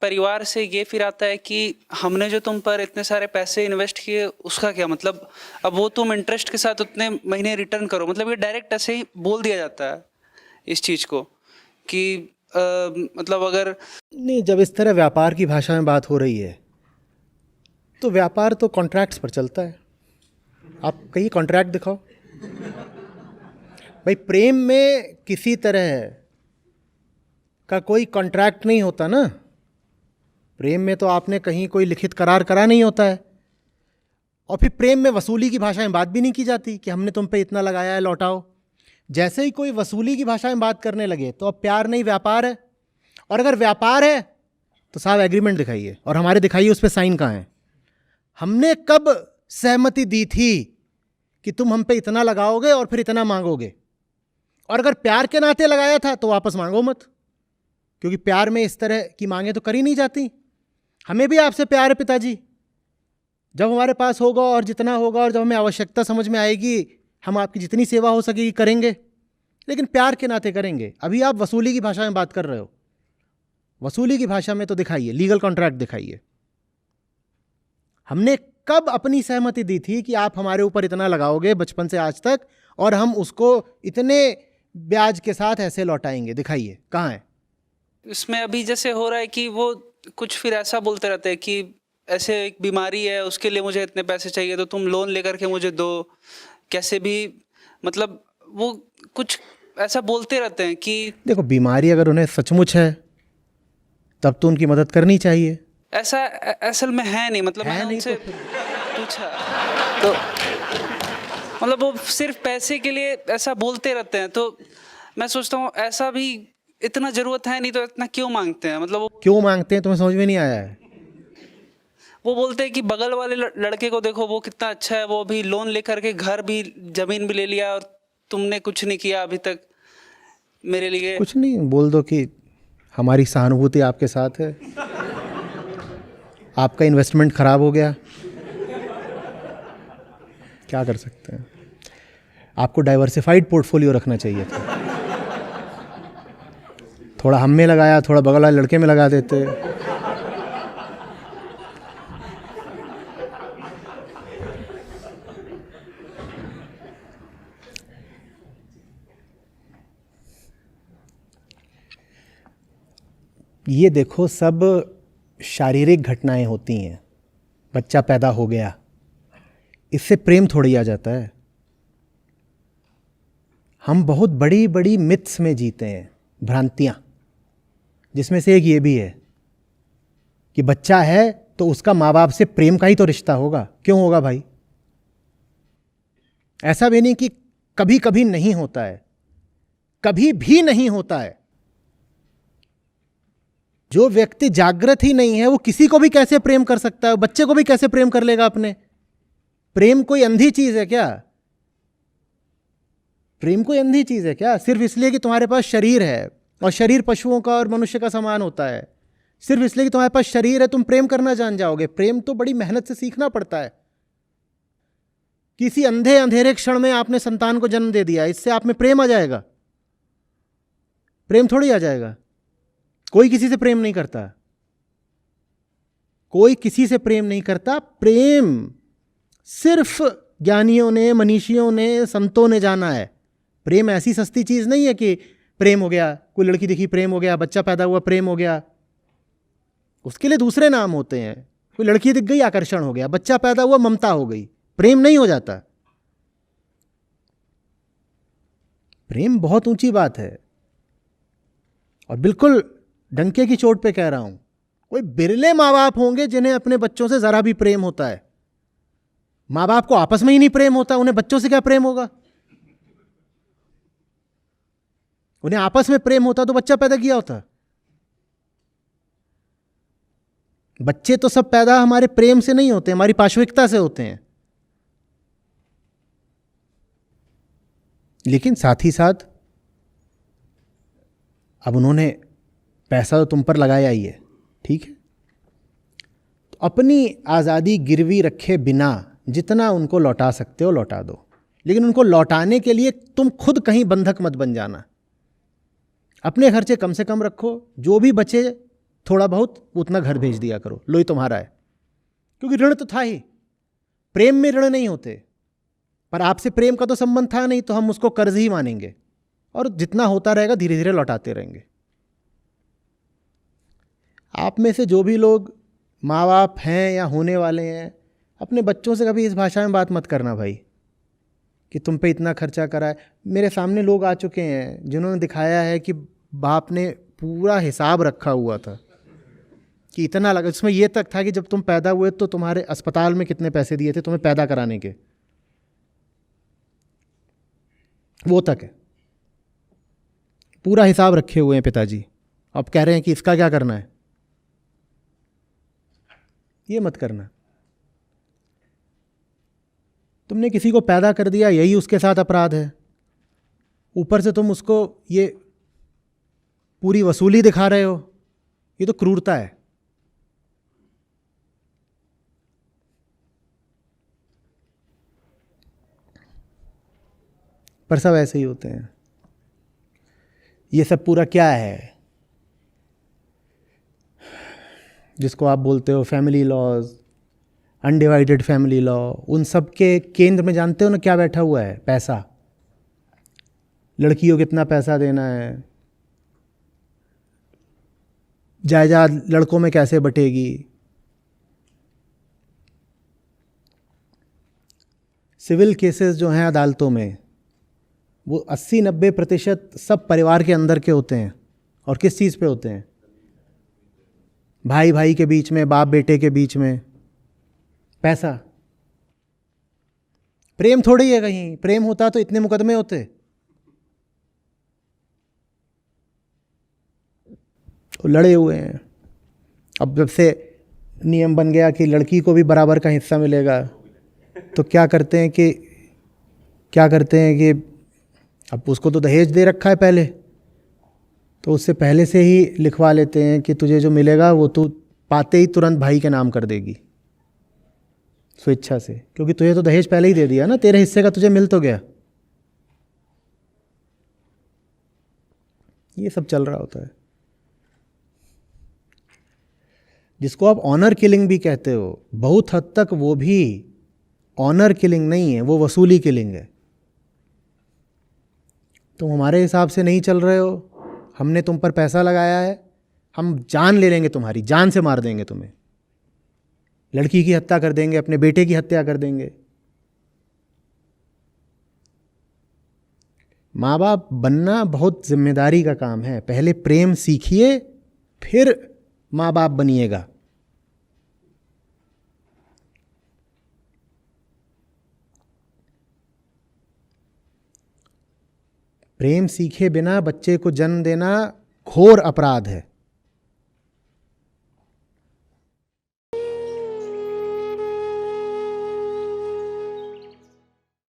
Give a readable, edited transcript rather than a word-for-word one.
परिवार से ये फिर आता है कि हमने जो तुम पर इतने सारे पैसे इन्वेस्ट किए उसका क्या मतलब, अब वो तुम इंटरेस्ट के साथ उतने महीने रिटर्न करो, मतलब ये डायरेक्ट ऐसे ही बोल दिया जाता है इस चीज़ को कि मतलब अगर नहीं, जब इस तरह व्यापार की भाषा में बात हो रही है तो व्यापार तो कॉन्ट्रैक्ट्स पर चलता है। आप कहीं कॉन्ट्रैक्ट दिखाओ भाई। प्रेम में किसी तरह का कोई कॉन्ट्रैक्ट नहीं होता ना। प्रेम में तो आपने कहीं कोई लिखित करार करा नहीं होता है। और फिर प्रेम में वसूली की भाषा में बात भी नहीं की जाती कि हमने तुम पे इतना लगाया है लौटाओ। जैसे ही कोई वसूली की भाषा में बात करने लगे तो अब प्यार नहीं व्यापार है। और अगर व्यापार है तो साहब एग्रीमेंट दिखाइए, और हमारे दिखाइए उस पर साइन कहाँ है। हमने कब सहमति दी थी कि तुम हम पे इतना लगाओगे और फिर इतना मांगोगे। और अगर प्यार के नाते लगाया था तो वापस मांगो मत, क्योंकि प्यार में इस तरह की मांगे तो करी नहीं जाती। हमें भी आपसे प्यार है पिताजी, जब हमारे पास होगा और जितना होगा और जब हमें आवश्यकता समझ में आएगी हम आपकी जितनी सेवा हो सकेगी करेंगे, लेकिन प्यार के नाते करेंगे। अभी आप वसूली की भाषा में बात कर रहे हो। वसूली की भाषा में तो दिखाइए, लीगल कॉन्ट्रैक्ट दिखाइए। हमने कब अपनी सहमति दी थी कि आप हमारे ऊपर इतना लगाओगे बचपन से आज तक और हम उसको इतने ब्याज के साथ ऐसे लौटाएंगे, दिखाइए कहाँ है। इसमें अभी जैसे हो रहा है कि वो कुछ फिर ऐसा बोलते रहते हैं कि ऐसे एक बीमारी है उसके लिए मुझे इतने पैसे चाहिए तो तुम लोन लेकर के मुझे दो, कैसे भी, मतलब वो कुछ ऐसा बोलते रहते हैं कि देखो, बीमारी अगर उन्हें सचमुच है तब तो उनकी मदद करनी चाहिए। ऐसा असल में है नहीं, मतलब है मैंने नहीं उनसे तो पूछा तो मतलब वो सिर्फ पैसे के लिए ऐसा बोलते रहते हैं। तो मैं सोचता हूँ ऐसा भी इतना जरूरत है नहीं तो इतना क्यों मांगते हैं, मतलब वो क्यों मांगते हैं तुम्हें समझ में नहीं आया है। वो बोलते हैं कि बगल वाले लड़के को देखो वो कितना अच्छा है, वो अभी लोन लेकर के घर भी जमीन भी ले लिया और तुमने कुछ नहीं किया अभी तक मेरे लिए। कुछ नहीं, बोल दो कि हमारी सहानुभूति आपके साथ है, आपका इन्वेस्टमेंट खराब हो गया, क्या कर सकते हैं। आपको डाइवर्सिफाइड पोर्टफोलियो रखना चाहिए था। थोड़ा हम में लगाया, थोड़ा बगल वाले लड़के में लगा देते। ये देखो, सब शारीरिक घटनाएं होती हैं। बच्चा पैदा हो गया, इससे प्रेम थोड़ी आ जाता है। हम बहुत बड़ी बड़ी मिथ्स में जीते हैं, भ्रांतियां, जिसमें से एक ये भी है कि बच्चा है तो उसका माँ बाप से प्रेम का ही तो रिश्ता होगा। क्यों होगा भाई? ऐसा भी नहीं कि कभी कभी नहीं होता है, कभी भी नहीं होता है। जो व्यक्ति जागृत ही नहीं है वो किसी को भी कैसे प्रेम कर सकता है? बच्चे को भी कैसे प्रेम कर लेगा अपने? प्रेम कोई अंधी चीज है क्या? प्रेम कोई अंधी चीज है क्या? सिर्फ इसलिए कि तुम्हारे पास शरीर है और शरीर पशुओं का और मनुष्य का समान होता है, सिर्फ इसलिए कि तुम्हारे पास शरीर है तुम प्रेम करना जान जाओगे? प्रेम तो बड़ी मेहनत से सीखना पड़ता है। किसी अंधे अंधेरे क्षण में आपने संतान को जन्म दे दिया, इससे आप में प्रेम आ जाएगा? प्रेम थोड़ी आ जाएगा। कोई किसी से प्रेम नहीं करता, कोई किसी से प्रेम नहीं करता। प्रेम सिर्फ ज्ञानियों ने, मनीषियों ने, संतों ने जाना है। प्रेम ऐसी सस्ती चीज नहीं है कि प्रेम हो गया, कोई लड़की दिखी प्रेम हो गया, बच्चा पैदा हुआ प्रेम हो गया। उसके लिए दूसरे नाम होते हैं। कोई लड़की दिख गई आकर्षण हो गया, बच्चा पैदा हुआ ममता हो गई, प्रेम नहीं हो जाता। प्रेम बहुत ऊंची बात है। और बिल्कुल डंके की चोट पे कह रहा हूं, कोई बिरले माँ बाप होंगे जिन्हें अपने बच्चों से जरा भी प्रेम होता है। माँ बाप को आपस में ही नहीं प्रेम होता, उन्हें बच्चों से क्या प्रेम होगा? उन्हें आपस में प्रेम होता तो बच्चा पैदा किया होता। बच्चे तो सब पैदा हमारे प्रेम से नहीं होते, हमारी पाशविकता से होते हैं। लेकिन साथ ही साथ अब उन्होंने पैसा तो तुम पर लगाया ही है, ठीक है, तो अपनी आज़ादी गिरवी रखे बिना जितना उनको लौटा सकते हो लौटा दो। लेकिन उनको लौटाने के लिए तुम खुद कहीं बंधक मत बन जाना। अपने खर्चे कम से कम रखो, जो भी बचे थोड़ा बहुत उतना घर भेज दिया करो, लो ये तुम्हारा है, क्योंकि ऋण तो था ही। प्रेम में ऋण नहीं होते, पर आपसे प्रेम का तो संबंध था नहीं, तो हम उसको कर्ज ही मानेंगे और जितना होता रहेगा धीरे धीरे लौटाते रहेंगे। आप में से जो भी लोग माँ बाप हैं या होने वाले हैं, अपने बच्चों से कभी इस भाषा में बात मत करना भाई कि तुम पे इतना खर्चा करा है। मेरे सामने लोग आ चुके हैं जिन्होंने दिखाया है कि बाप ने पूरा हिसाब रखा हुआ था कि इतना लगा, इसमें यह तक था कि जब तुम पैदा हुए तो तुम्हारे अस्पताल में कितने पैसे दिए थे तुम्हें पैदा कराने के, वो तक है, पूरा हिसाब रखे हुए हैं पिताजी। अब कह रहे हैं कि इसका क्या करना है। ये मत करना। तुमने किसी को पैदा कर दिया, यही उसके साथ अपराध है। ऊपर से तुम उसको ये पूरी वसूली दिखा रहे हो, ये तो क्रूरता है। पर सब ऐसे ही होते हैं। ये सब पूरा क्या है जिसको आप बोलते हो family laws, undivided family law, उन सब के केंद्र में जानते हो ना क्या बैठा हुआ है? पैसा। लड़कियों को कितना पैसा देना है, जायदाद लड़कों में कैसे बटेगी, सिविल केसेस जो हैं अदालतों में वो 80-90% सब परिवार के अंदर के होते हैं। और किस चीज़ पे होते हैं? भाई भाई के बीच में, बाप बेटे के बीच में। पैसा। प्रेम थोड़ी है कहीं, प्रेम होता तो इतने मुकदमे होते। तो लड़े हुए हैं। अब जब से नियम बन गया कि लड़की को भी बराबर का हिस्सा मिलेगा, तो क्या करते हैं कि अब उसको तो दहेज दे रखा है पहले, तो उससे पहले से ही लिखवा लेते हैं कि तुझे जो मिलेगा वो तू पाते ही तुरंत भाई के नाम कर देगी स्वेच्छा से, क्योंकि तुझे तो दहेज पहले ही दे दिया ना, तेरे हिस्से का तुझे मिल तो गया। ये सब चल रहा होता है, जिसको आप ऑनर किलिंग भी कहते हो। बहुत हद तक वो भी ऑनर किलिंग नहीं है, वो वसूली किलिंग है। तुम हमारे हिसाब से नहीं चल रहे हो, हमने तुम पर पैसा लगाया है, हम जान ले लेंगे, तुम्हारी जान से मार देंगे तुम्हें, लड़की की हत्या कर देंगे, अपने बेटे की हत्या कर देंगे। माँ बाप बनना बहुत जिम्मेदारी का काम है। पहले प्रेम सीखिए, फिर माँ बाप बनिएगा। प्रेम सीखे बिना बच्चे को जन्म देना घोर अपराध है।